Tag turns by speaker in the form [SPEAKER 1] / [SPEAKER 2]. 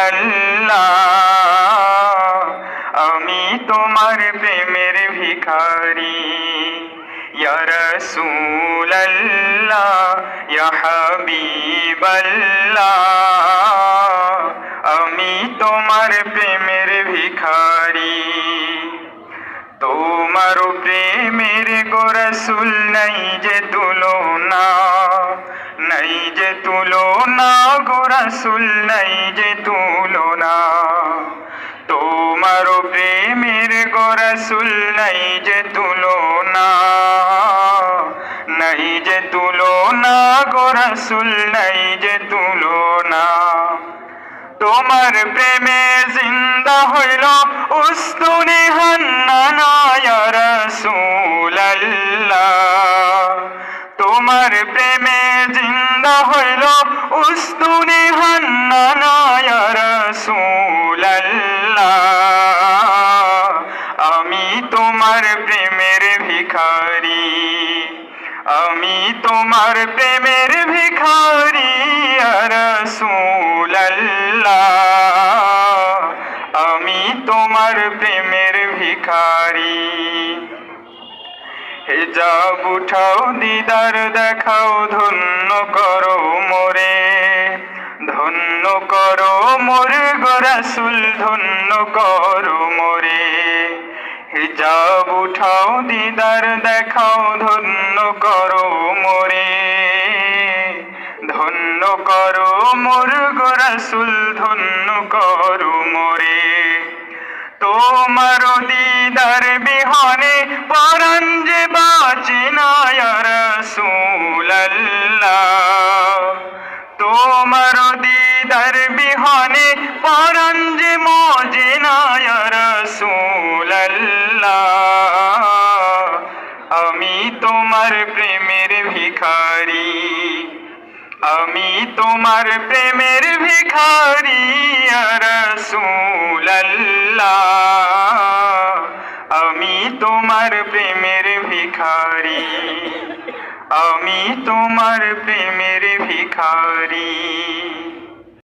[SPEAKER 1] আল্লাহ আমি তোমার প্রেমের ভিখারি ইয়া রাসূলাল্লাহ ইয়া হাবিবাল্লাহ আমি তোমার প্রেমের ভিখারি তোমার প্রেমের গো রাসূল নাই যে তুলনা নাই যে তুলনা গো রাসূল নাই যে তুলনা তোমার প্রেমের গো রাসূল নাই যে তুলনা নাই যে তুলনা গো রাসূল নাই যে তুলনা তোমার প্রেমে জিন্দা হইল উস্তুনে হান্নানা ইয়া রাসূলাল্লাহ তোমার প্রেমে জিন্দা হইল উস্তুনে হান্নানা ইয়া রাসূলাল্লাহ আমি তোমার প্রেমের ভিখারি আমি তোমার প্রেমের ভিখারি ইয়া রাসূলাল্লাহ আমি তোমার প্রেমের ভিখারি হিজাব উঠাও দিদার দেখাও ধন্য করো মোরে ধন্য করো মোরে গো রাসূল ধন্য করো মোরে হিজাব উঠাও দিদার দেখাও ধন্য করো মোরে ধন্য করো মোর গো রাসূল ধন্য করো মোরে তোমার দিদার বিহনে পরাণ যে বাঁচে না ইয়া রাসূলাল্লাহ তোমার দিদার বিহনে পরাণ যে মজে না ইয়া রাসূলাল্লাহ আমি তোমার প্রেমের ভিখারি আমি তোমার প্রেমের ভিখারি ইয়া রাসূলাল্লাহ আমি তোমার প্রেমের ভিখারি আমি তোমার প্রেমের ভিখারি।